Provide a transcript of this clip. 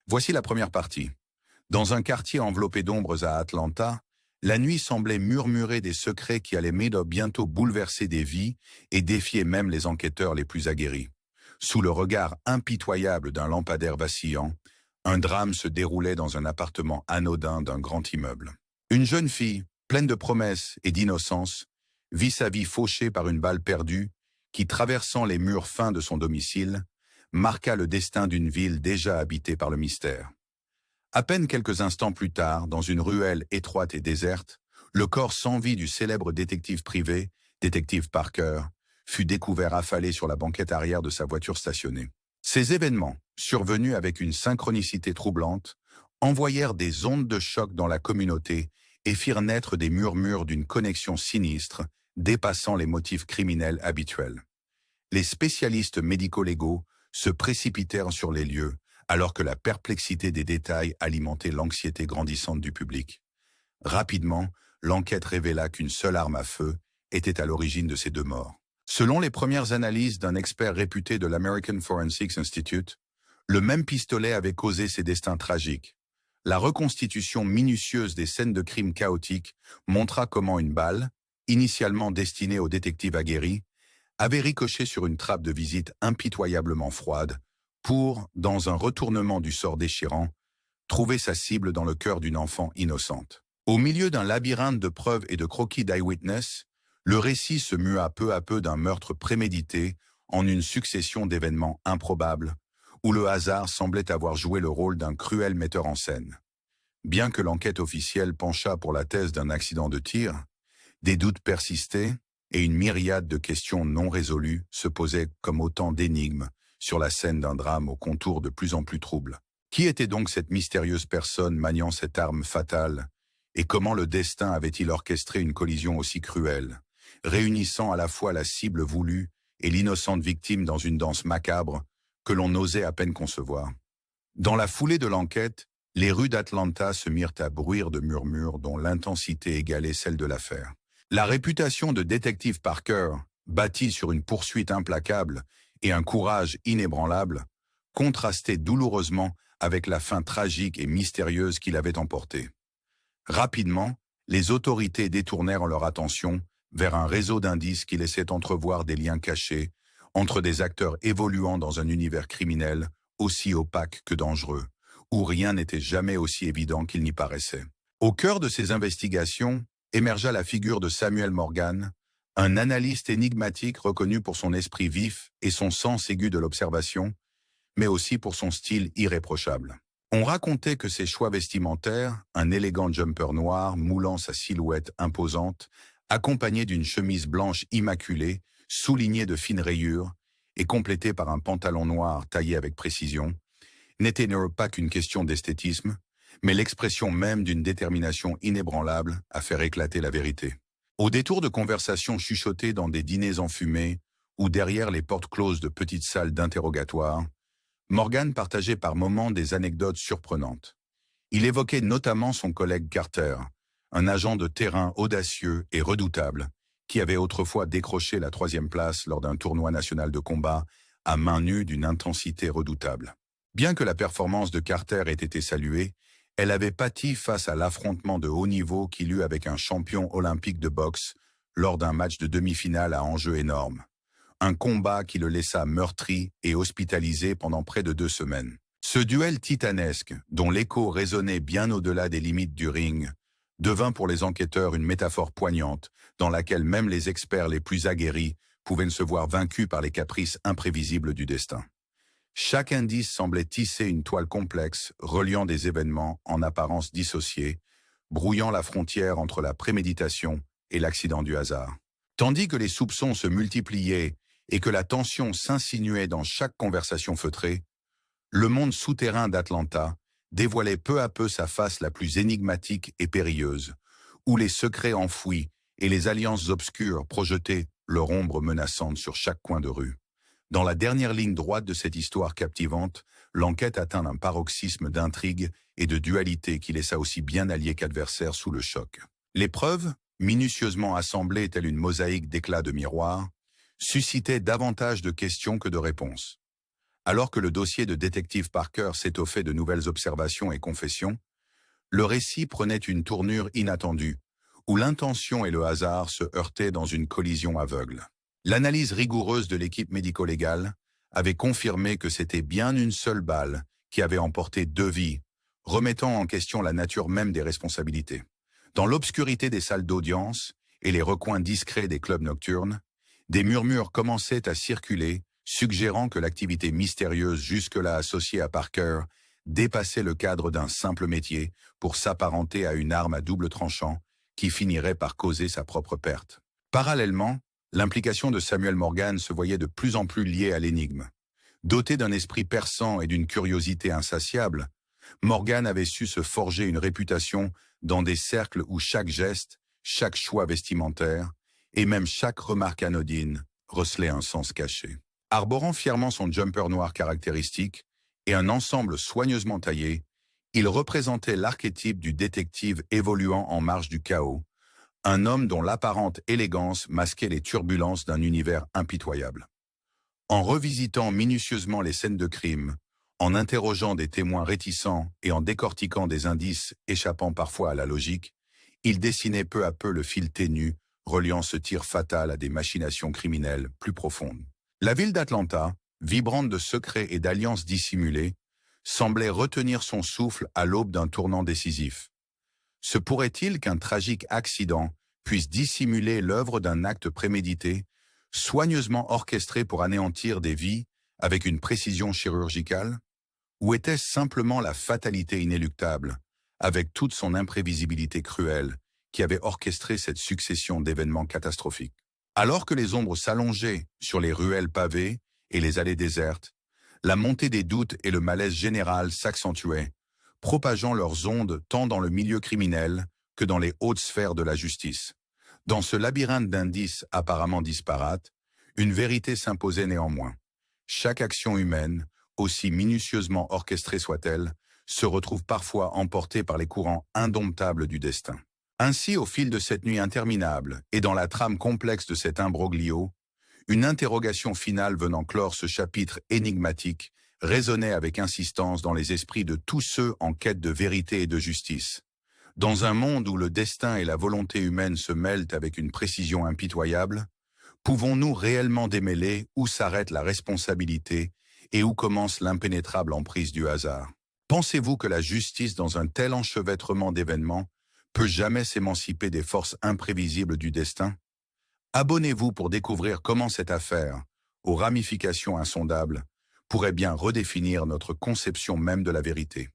Voici la première partie. Dans un quartier enveloppé d'ombres à Atlanta, la nuit semblait murmurer des secrets qui allaient bientôt bouleverser des vies et défier même les enquêteurs les plus aguerris. Sous le regard impitoyable d'un lampadaire vacillant, un drame se déroulait dans un appartement anodin d'un grand immeuble. Une jeune fille, pleine de promesses et d'innocence, vit sa vie fauchée par une balle perdue qui, traversant les murs fins de son domicile, marqua le destin d'une ville déjà habitée par le mystère. À peine quelques instants plus tard, dans une ruelle étroite et déserte, le corps sans vie du célèbre détective privé, détective Parker, fut découvert affalé sur la banquette arrière de sa voiture stationnée. Ces événements, survenus avec une synchronicité troublante, envoyèrent des ondes de choc dans la communauté et firent naître des murmures d'une connexion sinistre, dépassant les motifs criminels habituels. Les spécialistes médico-légaux se précipitèrent sur les lieux, alors que la perplexité des détails alimentait l'anxiété grandissante du public. Rapidement, l'enquête révéla qu'une seule arme à feu était à l'origine de ces deux morts. Selon les premières analyses d'un expert réputé de l'American Forensics Institute, le même pistolet avait causé ces destins tragiques. La reconstitution minutieuse des scènes de crimes chaotiques montra comment une balle, initialement destinée au détective aguerri, avait ricoché sur une trappe de visite impitoyablement froide pour, dans un retournement du sort déchirant, trouver sa cible dans le cœur d'une enfant innocente. Au milieu d'un labyrinthe de preuves et de croquis d'eyewitness, le récit se mua peu à peu d'un meurtre prémédité en une succession d'événements improbables, où le hasard semblait avoir joué le rôle d'un cruel metteur en scène. Bien que l'enquête officielle penchât pour la thèse d'un accident de tir, des doutes persistaient et une myriade de questions non résolues se posaient comme autant d'énigmes sur la scène d'un drame aux contours de plus en plus troubles. Qui était donc cette mystérieuse personne maniant cette arme fatale, et comment le destin avait-il orchestré une collision aussi cruelle, réunissant à la fois la cible voulue et l'innocente victime dans une danse macabre que l'on n'osait à peine concevoir. Dans la foulée de l'enquête, les rues d'Atlanta se mirent à bruire de murmures dont l'intensité égalait celle de l'affaire. La réputation de détective Parker, bâtie sur une poursuite implacable et un courage inébranlable, contrastait douloureusement avec la fin tragique et mystérieuse qu'il avait emportée. Rapidement, les autorités détournèrent leur attention vers un réseau d'indices qui laissait entrevoir des liens cachés entre des acteurs évoluant dans un univers criminel aussi opaque que dangereux, où rien n'était jamais aussi évident qu'il n'y paraissait. Au cœur de ces investigations émergea la figure de Samuel Morgan, un analyste énigmatique reconnu pour son esprit vif et son sens aigu de l'observation, mais aussi pour son style irréprochable. On racontait que ses choix vestimentaires, un élégant jumper noir moulant sa silhouette imposante, accompagné d'une chemise blanche immaculée, soulignée de fines rayures et complétée par un pantalon noir taillé avec précision, n'était pas qu'une question d'esthétisme, mais l'expression même d'une détermination inébranlable à faire éclater la vérité. Au détour de conversations chuchotées dans des dîners enfumés ou derrière les portes closes de petites salles d'interrogatoire, Morgan partageait par moments des anecdotes surprenantes. Il évoquait notamment son collègue Carter, un agent de terrain audacieux et redoutable, qui avait autrefois décroché la 3e place lors d'un tournoi national de combat à main nue d'une intensité redoutable. Bien que la performance de Carter ait été saluée, elle avait pâti face à l'affrontement de haut niveau qu'il eut avec un champion olympique de boxe lors d'un match de demi-finale à enjeu énorme. Un combat qui le laissa meurtri et hospitalisé pendant près de 2 semaines. Ce duel titanesque, dont l'écho résonnait bien au-delà des limites du ring, devint pour les enquêteurs une métaphore poignante, dans laquelle même les experts les plus aguerris pouvaient se voir vaincus par les caprices imprévisibles du destin. Chaque indice semblait tisser une toile complexe, reliant des événements en apparence dissociés, brouillant la frontière entre la préméditation et l'accident du hasard. Tandis que les soupçons se multipliaient et que la tension s'insinuait dans chaque conversation feutrée, le monde souterrain d'Atlanta dévoilait peu à peu sa face la plus énigmatique et périlleuse, où les secrets enfouis et les alliances obscures projetaient leur ombre menaçante sur chaque coin de rue. Dans la dernière ligne droite de cette histoire captivante, l'enquête atteint un paroxysme d'intrigue et de dualité qui laissa aussi bien alliés qu'adversaires sous le choc. Les preuves, minutieusement assemblées telle une mosaïque d'éclats de miroir, suscitaient davantage de questions que de réponses. Alors que le dossier de détective Parker s'étoffait de nouvelles observations et confessions, le récit prenait une tournure inattendue, où l'intention et le hasard se heurtaient dans une collision aveugle. L'analyse rigoureuse de l'équipe médico-légale avait confirmé que c'était bien une seule balle qui avait emporté 2 vies, remettant en question la nature même des responsabilités. Dans l'obscurité des salles d'audience et les recoins discrets des clubs nocturnes, des murmures commençaient à circuler, suggérant que l'activité mystérieuse jusque-là associée à Parker dépassait le cadre d'un simple métier pour s'apparenter à une arme à double tranchant qui finirait par causer sa propre perte. Parallèlement, l'implication de Samuel Morgan se voyait de plus en plus liée à l'énigme. Doté d'un esprit perçant et d'une curiosité insatiable, Morgan avait su se forger une réputation dans des cercles où chaque geste, chaque choix vestimentaire et même chaque remarque anodine recelait un sens caché. Arborant fièrement son jumper noir caractéristique et un ensemble soigneusement taillé, il représentait l'archétype du détective évoluant en marge du chaos, un homme dont l'apparente élégance masquait les turbulences d'un univers impitoyable. En revisitant minutieusement les scènes de crime, en interrogeant des témoins réticents et en décortiquant des indices échappant parfois à la logique, il dessinait peu à peu le fil ténu reliant ce tir fatal à des machinations criminelles plus profondes. La ville d'Atlanta, vibrante de secrets et d'alliances dissimulées, semblait retenir son souffle à l'aube d'un tournant décisif. Se pourrait-il qu'un tragique accident puisse dissimuler l'œuvre d'un acte prémédité, soigneusement orchestré pour anéantir des vies avec une précision chirurgicale? Ou était-ce simplement la fatalité inéluctable, avec toute son imprévisibilité cruelle, qui avait orchestré cette succession d'événements catastrophiques? Alors que les ombres s'allongeaient sur les ruelles pavées et les allées désertes, la montée des doutes et le malaise général s'accentuaient, propageant leurs ondes tant dans le milieu criminel que dans les hautes sphères de la justice. Dans ce labyrinthe d'indices apparemment disparates, une vérité s'imposait néanmoins. Chaque action humaine, aussi minutieusement orchestrée soit-elle, se retrouve parfois emportée par les courants indomptables du destin. Ainsi, au fil de cette nuit interminable et dans la trame complexe de cet imbroglio, une interrogation finale venant clore ce chapitre énigmatique résonnait avec insistance dans les esprits de tous ceux en quête de vérité et de justice. Dans un monde où le destin et la volonté humaine se mêlent avec une précision impitoyable, pouvons-nous réellement démêler où s'arrête la responsabilité et où commence l'impénétrable emprise du hasard? Pensez-vous que la justice dans un tel enchevêtrement d'événements peut jamais s'émanciper des forces imprévisibles du destin? Abonnez-vous pour découvrir comment cette affaire, aux ramifications insondables, pourrait bien redéfinir notre conception même de la vérité.